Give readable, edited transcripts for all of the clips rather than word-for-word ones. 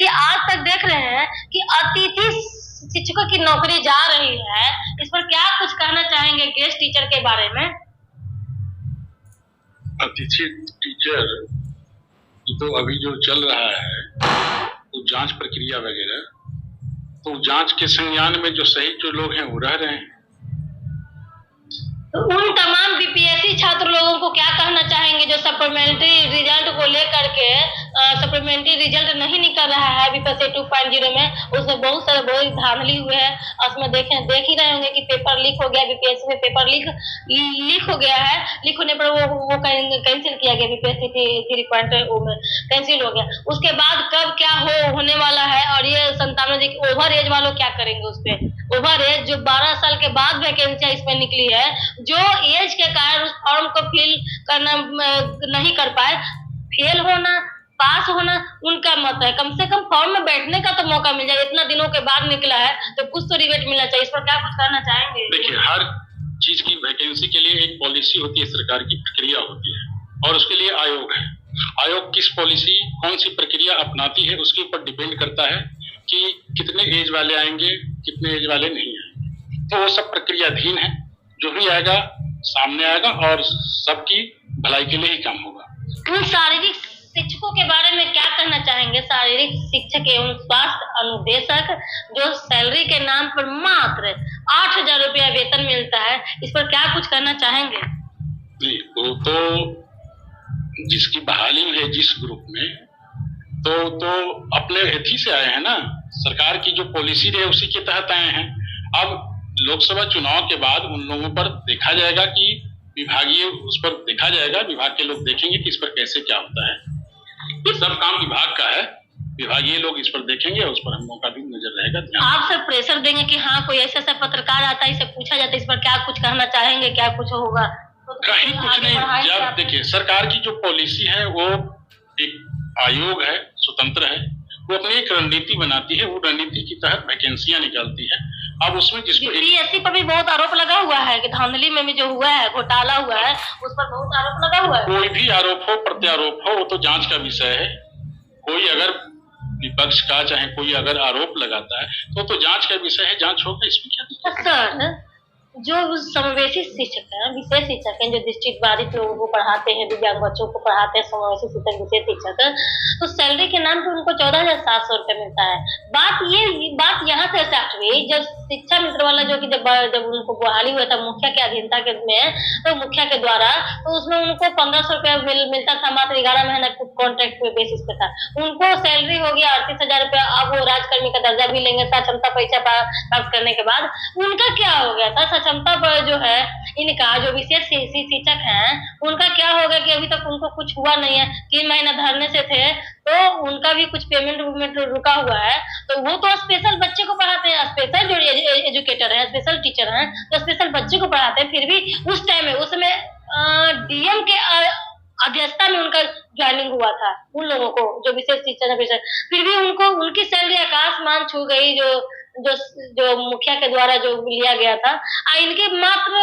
कि आज तक देख रहे हैं कि अतिथि शिक्षकों की नौकरी जा रही है, इस पर क्या कुछ कहना चाहेंगे गेस्ट टीचर के बारे में? अतिथि टीचर तो अभी जो चल रहा है वो जांच प्रक्रिया वगैरह, तो जांच के संज्ञान में जो सही जो लोग हैं वो रह रहे हैं। तो उन तमाम बीपीएससी छात्र लोगों को क्या कहना चाहेंगे जो सप्लीमेंट्री रिजल्ट को लेकर के सप्लीमेंट्री रिजल्ट नहीं निकल रहा है बीपीएससी 2.0 में? उसमें बहुत सारे बहुत धांधली हुए हैं। उसमें देख ही रहे होंगे कि पेपर लीक हो गया, बीपीएससी में पेपर लीक हो गया है। लीक होने पर वो कैंसिल किया गया, बीपीएससी 3.0 में कैंसिल हो गया। उसके बाद कब क्या होने वाला है, और ये 97 ओवर एज वालों क्या करेंगे उस पर? ओवर एज जो 12 साल के बाद वैकेंसी इसमें निकली है, जो एज के कारण उस फॉर्म को फिल करना नहीं कर पाए, फेल होना पास होना उनका मत है। कम से कम फॉर्म में बैठने का तो मौका मिल जाए। इतना दिनों के बाद निकला है तो कुछ तो रिबेट मिलना चाहिए। इस पर क्या कुछ कहना चाहेंगे? देखिए, हर चीज की वैकेंसी के लिए एक पॉलिसी होती है, सरकार की प्रक्रिया होती है, और उसके लिए आयोग है। आयोग किस पॉलिसी कौन सी प्रक्रिया अपनाती है उसके ऊपर डिपेंड करता है कि कितने एज वाले आएंगे, कितने एज वाले नहीं आएंगे। तो वो सब प्रक्रियाधीन है, जो भी आएगा सामने आएगा और सबकी भलाई के लिए ही काम होगा। उन शारीरिक शिक्षकों के बारे में क्या कहना चाहेंगे? शारीरिक शिक्षक एवं स्वास्थ्य अनुदेशक जो सैलरी के नाम पर मात्र 8,000 रुपया वेतन मिलता है, इस पर क्या कुछ कहना चाहेंगे? नहीं, वो तो जिसकी बहाली है जिस ग्रुप में, तो अपने एथी से आए हैं ना, सरकार की जो पॉलिसी रहे उसी के तहत आए हैं। अब लोकसभा चुनाव के बाद उन लोगों पर देखा जाएगा कि विभागीय उस पर देखा जाएगा, विभाग के लोग देखेंगे कि इस पर कैसे क्या होता है। ये सब काम विभाग का है, विभागीय लोग इस पर देखेंगे, उस पर हम लोगों का भी नजर रहेगा। आप सब प्रेशर देंगे कि हाँ कोई ऐसा पत्रकार आता है, इसे पूछा जाता है, इस पर क्या कुछ कहना चाहेंगे, क्या कुछ होगा? तो कहीं कुछ नहीं। जब देखिए, सरकार की जो पॉलिसी है वो एक आयोग है, स्वतंत्र है, वो अपनी एक रणनीति बनाती है, वो रणनीति के तहत वैकेंसियां निकालती है। अब उसमें जिसको बीपीएससी पर भी बहुत आरोप लगा हुआ है कि धांधली में भी जो हुआ है, घोटाला हुआ है, उस पर बहुत आरोप लगा हुआ है। कोई भी आरोप हो, प्रत्यारोप हो, वो तो जांच का विषय है। कोई अगर विपक्ष का चाहे कोई अगर आरोप लगाता है तो जांच का विषय है, जांच होगा, इसमें क्या दिक्कत है? सर, जो समावेशी शिक्षक हैं, विशेष शिक्षक हैं, जो दृष्टि बाधित लोगों को पढ़ाते हैं, दिव्यांग बच्चों को पढ़ाते हैं, समावेशी शिक्षक, विशेष शिक्षक, तो सैलरी के नाम पर उनको 14,700 रुपए मिलता है। बात यहाँ से स्टार्ट हुई जब शिक्षा मित्र वाला जो कि जब उनको बहाली हुआ था मुखिया के अधीनता के में, तो मुखिया के द्वारा, तो उसमें उनको 1,500 रुपया मिलता था, मात्र 11 महीना कॉन्ट्रैक्ट बेसिस पे था। उनको सैलरी हो गया 38,000 रुपया। अब वो राजकर्मी का दर्जा भी लेंगे सक्षमता परीक्षा पास करने के बाद। उनका क्या हो गया था? क्षमता पर जो है इनका जो विशेष शिक्षक हैं, उनका क्या होगा कि अभी तक उनको कुछ हुआ नहीं है। 3 महीना धरने से थे, तो उनका भी कुछ पेमेंट रुका हुआ है। तो वो तो स्पेशल बच्चे को पढ़ाते हैं, स्पेशल जो एजुकेटर है, स्पेशल टीचर हैं, तो स्पेशल बच्चे को पढ़ाते हैं। फिर भी उस टाइम में उसमें डीएम के अध्यक्षता में उनका ज्वाइनिंग हुआ था, उन लोगों को जो विशेष शिक्षण, फिर भी उनको उनकी सैलरी आकाशमान छू गई जो मुखिया के द्वारा जो लिया गया था। इनके मात्र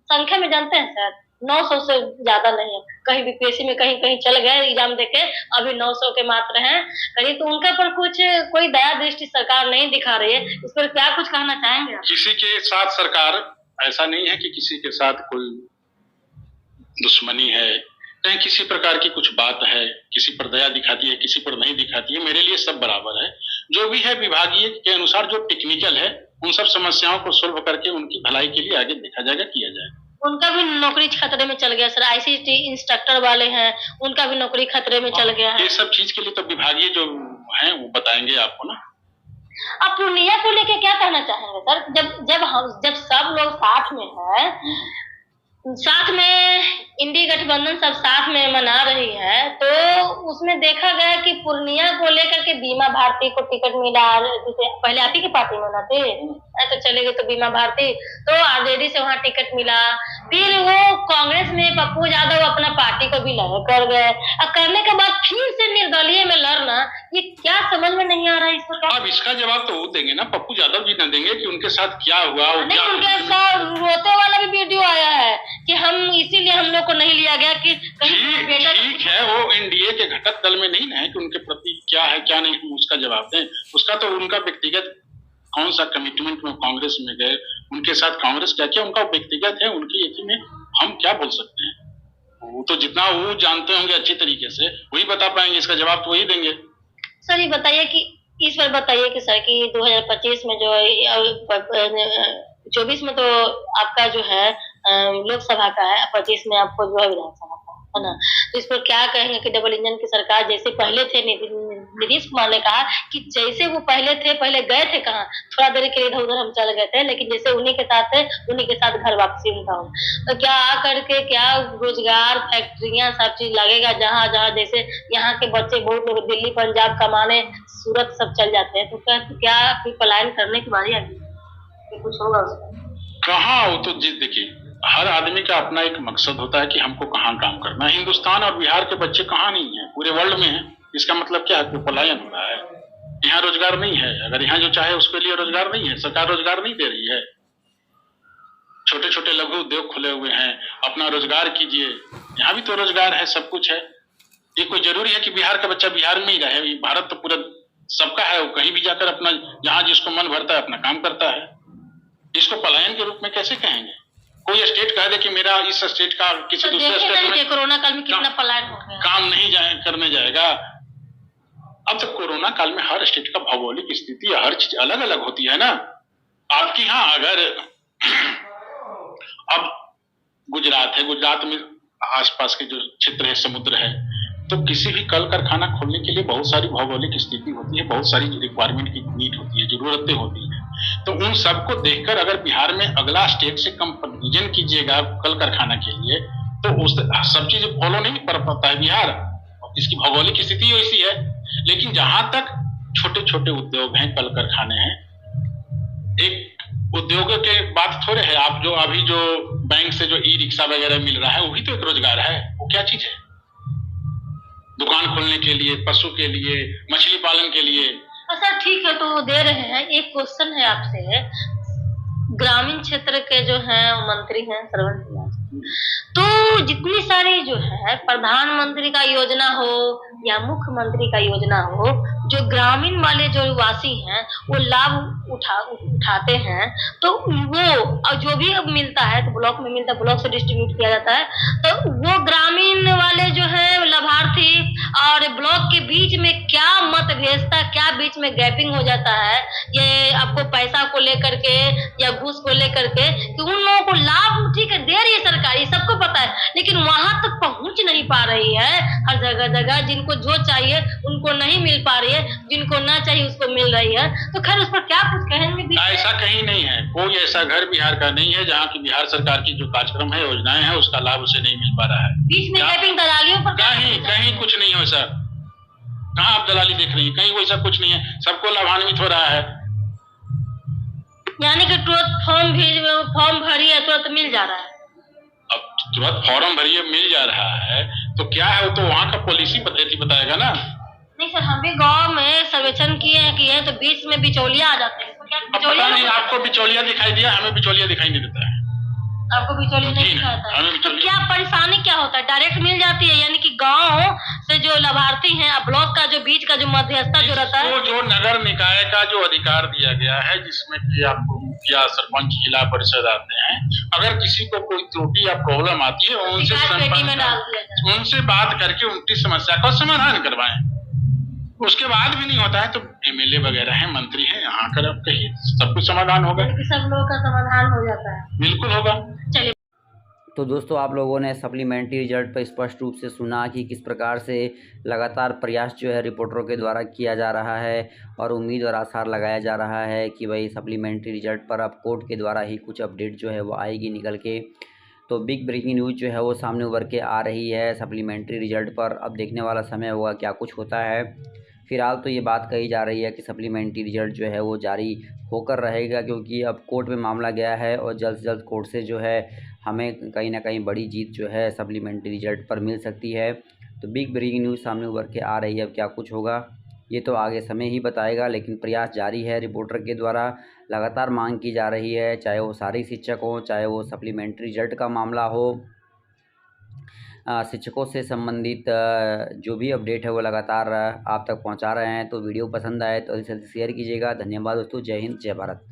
संख्या में जानते हैं सर, 900 से ज्यादा नहीं है। कहीं बीपीएससी में कहीं चल गए एग्जाम देके, अभी 900 के मात्र हैं कहीं। तो उनका पर कोई दया दृष्टि सरकार नहीं दिखा रही है। इस पर क्या कुछ कहना चाहेंगे? किसी के साथ सरकार ऐसा नहीं है कि किसी के साथ कोई दुश्मनी है, कहीं किसी प्रकार की कुछ बात है, किसी पर दया दिखाती है, किसी पर नहीं दिखाती है। मेरे लिए सब बराबर है। जो भी है विभागीय के अनुसार जो टेक्निकल है, उन सब समस्याओं को सोल्व करके उनकी भलाई के लिए आगे देखा जाएगा, किया जाएगा। उनका भी नौकरी खतरे में चल गया सर। आईसीटी इंस्ट्रक्टर वाले हैं, उनका भी नौकरी खतरे में चल गया है। ये सब चीज के लिए तो विभागीय जो है वो बताएंगे आपको ना। अब पूर्णिया को लेके क्या कहना चाहेंगे सर? जब सब लोग साथ में है, साथ में इंडी गठबंधन सब साथ में मना रही है, तो उसमें देखा गया कि पूर्णिया को लेकर के बीमा भारती को टिकट मिला। जैसे पहले आप ही की पार्टी में ना थे, तो चले गए तो बीमा भारती, तो आरजेडी से वहाँ टिकट मिला। फिर वो कांग्रेस में पप्पू यादव अपना पार्टी को भी लड़ कर गए, और करने के बाद फिर से निर्दलीय में लड़ना, ये क्या समझ में नहीं आ रहा है? इस पर अब इसका जवाब तो वो देंगे ना, पप्पू यादव जी न देंगे कि उनके साथ क्या हुआ। नहीं, उनके साथ रोते वाला भी वीडियो आया है कि हम इसीलिए हम लोग को नहीं लिया गया कि कहीं बेटा। ठीक है, वो एनडीए के घटक दल में नहीं है कि उनके प्रति क्या है क्या नहीं, हम उसका जवाब दें। उसका तो उनका व्यक्तिगत कौन सा कमिटमेंट में कांग्रेस में गए, उनके साथ कांग्रेस क्या किया, उनका व्यक्तिगत है, उनकी यकी में हम क्या बोल सकते हैं। वो तो जितना वो जानते होंगे अच्छी तरीके से वही बता पाएंगे, इसका जवाब तो वही देंगे। सर ये बताइए कि इस बार बताइए कि सर कि 2025 में जो 24 में तो आपका जो है लोकसभा का है, 25 में आपको जो है विधानसभा का है ना, तो इस पर क्या कहेंगे कि डबल इंजन की सरकार जैसे पहले थे, नीतीश कुमार ने कहा कि जैसे वो पहले थे, पहले गए थे कहाँ, थोड़ा देर के लिए इधर उधर हम चल गए थे, लेकिन जैसे उन्हीं के साथ थे उन्हीं के साथ घर वापसी उनका हो, तो क्या आ करके क्या रोजगार फैक्ट्रियां सब चीज लगेगा, जहाँ जहाँ जैसे यहाँ के बच्चे बहुत लोग दिल्ली पंजाब कमाने सूरत सब चल जाते हैं, तो क्या फिर पलायन करने की बारी आ गई, कुछ होगा उसका? कहाँ, वो तो देखिए हर आदमी का अपना एक मकसद होता है कि हमको कहाँ काम करना है। हिंदुस्तान और बिहार के बच्चे कहाँ नहीं है, पूरे वर्ल्ड में है। इसका मतलब क्या है कि पलायन हो रहा है, यहाँ रोजगार नहीं है। अगर यहाँ जो चाहे उसके लिए रोजगार नहीं है, सरकार रोजगार नहीं दे रही है। छोटे छोटे लघु उद्योग खुले हुए हैं, अपना रोजगार कीजिए, यहाँ भी तो रोजगार है, सब कुछ है। ये कोई जरूरी है कि बिहार का बच्चा बिहार में ही रहे? भारत तो पूरा सबका है, वो कहीं भी जाकर अपना जहाँ जिसको मन भरता है अपना काम करता है। इसको पलायन के रूप में कैसे कहेंगे? कोई स्टेट कह दे कि मेरा इस स्टेट का किसी दूसरे स्टेट में कोरोना काल में कितना पलायन हो गया, काम नहीं करने जाएगा। अब तो कोरोना काल में हर स्टेट का भौगोलिक स्थिति हर चीज अलग अलग होती है ना। आपकी यहाँ अगर अब गुजरात है, गुजरात में आसपास के जो क्षेत्र है समुद्र है, तो किसी भी कल कारखाना खोलने के लिए बहुत सारी भौगोलिक स्थिति होती है, बहुत सारी रिक्वायरमेंट की नीड होती है, जरूरतें होती है। तो उन सबको देखकर अगर बिहार में अगला स्टेट से कंपैरिजन कीजिएगा कल कारखाना के लिए, तो उस सब चीज फॉलो नहीं कर पाता है बिहार, इसकी भौगोलिक स्थिति वैसी है। लेकिन जहां तक छोटे छोटे उद्योग हैं, कल कारखाने हैं, एक उद्योगों के बात थोड़े है। आप जो अभी जो बैंक से जो ई रिक्शा वगैरह मिल रहा है वो भी तो एक रोजगार है। वो क्या चीज है? दुकान खोलने के लिए, पशु के लिए, मछली पालन के लिए। सर ठीक है, तो वो दे रहे हैं। एक क्वेश्चन है आपसे, ग्रामीण क्षेत्र के जो है मंत्री हैं श्रवण कुमार, तो जितनी सारी जो है प्रधानमंत्री का योजना हो या मुख्यमंत्री का योजना हो, जो ग्रामीण वाले जो वासी हैं वो लाभ उठाते हैं, तो वो जो भी अब मिलता है तो ब्लॉक में मिलता है, ब्लॉक से डिस्ट्रीब्यूट किया जाता है, तो वो ग्रामीण वाले जो है लाभार्थी और ब्लॉक के बीच में क्या मतभेदता, क्या बीच में गैपिंग हो जाता है, ये आपको पैसा को लेकर के या घूस को लेकर के, कि उन लोगों को लाभ ठीक है दे रही है सरकार, ये सबको पता है, लेकिन वहां तक पहुंच नहीं पा रही है। हर जगह जगह जिनको जो चाहिए उनको नहीं मिल पा रही है, जिनको ना चाहिए उसको मिल रही है। तो खैर उस पर क्या कुछ कहेंगे? ऐसा कहीं नहीं है, कोई ऐसा घर बिहार का नहीं है जहाँ की बिहार सरकार की जो कार्यक्रम है, योजनाएं हैं, उसका लाभ उसे नहीं मिल पा रहा है। बीच में गैपिंग दलालियों पर कहीं कुछ नहीं है वैसा। कहाँ आप दलाली देख रही है? कहीं वैसा कुछ नहीं है, सबको लाभान्वित हो रहा है। यानी कि तुरंत फॉर्म भरिए तुरंत मिल जा रहा है। अब तुरंत फॉर्म भरिए मिल जा रहा है तो क्या है, वो तो वहाँ का पॉलिसी बताएगा ना। नहीं सर, हम भी गांव में सर्वेक्षण किए हैं तो बीच में बिचौलिया आ जाते हैं। पता नहीं आपको बिचौलिया दिखाई दिया, हमें बिचौलिया दिखाई नहीं देता है। आपको बिचौलिया नहीं दिखाता है? तो क्या परेशानी क्या होता है? डायरेक्ट मिल जाती है, यानी कि गांव से जो लाभार्थी हैं, ब्लॉक का जो बीच का जो मध्यस्थता जो रहता है, जो नगर निकाय का जो अधिकार दिया गया है, जिसमें कि आपको मुखिया, सरपंच, जिला परिषद आते हैं, अगर किसी को कोई त्रुटि या प्रॉब्लम आती है उनसे बात करके उनकी समस्या का समाधान करवाएं। उसके बाद भी नहीं होता है तो एमएलए वगैरह हैं, मंत्री हैं, यहाँ कर आप कहिए, सब कुछ समाधान होगा। सब लोगों का समाधान हो जाता है। बिल्कुल होगा। चलिए, तो दोस्तों आप लोगों ने सप्लीमेंट्री रिजल्ट पर स्पष्ट रूप से सुना कि किस प्रकार से लगातार प्रयास जो है रिपोर्टरों के द्वारा किया जा रहा है और उम्मीद और आसार लगाया जा रहा है कि भाई सप्लीमेंट्री रिजल्ट पर अब कोर्ट के द्वारा ही कुछ अपडेट जो है वो आएगी निकल के। तो बिग ब्रेकिंग न्यूज़ जो है वो सामने उभर के आ रही है सप्लीमेंट्री रिजल्ट पर। अब देखने वाला समय होगा क्या कुछ होता है। फ़िलहाल तो ये बात कही जा रही है कि सप्लीमेंट्री रिजल्ट जो है वो जारी होकर रहेगा, क्योंकि अब कोर्ट में मामला गया है और जल्द से जल्द कोर्ट से जो है हमें कहीं ना कहीं बड़ी जीत जो है सप्लीमेंट्री रिजल्ट पर मिल सकती है। तो बिग ब्रेकिंग न्यूज़ सामने उभर के आ रही है, अब क्या कुछ होगा ये तो आगे समय ही बताएगा, लेकिन प्रयास जारी है रिपोर्टर के द्वारा। लगातार मांग की जा रही है, चाहे वो सारी शिक्षक हो, चाहे वो सप्लीमेंट्री रिजल्ट का मामला हो, शिक्षकों से संबंधित जो भी अपडेट है वो लगातार आप तक पहुंचा रहे हैं। तो वीडियो पसंद आए तो जल्दी से शेयर कीजिएगा। धन्यवाद दोस्तों। जय हिंद, जय भारत।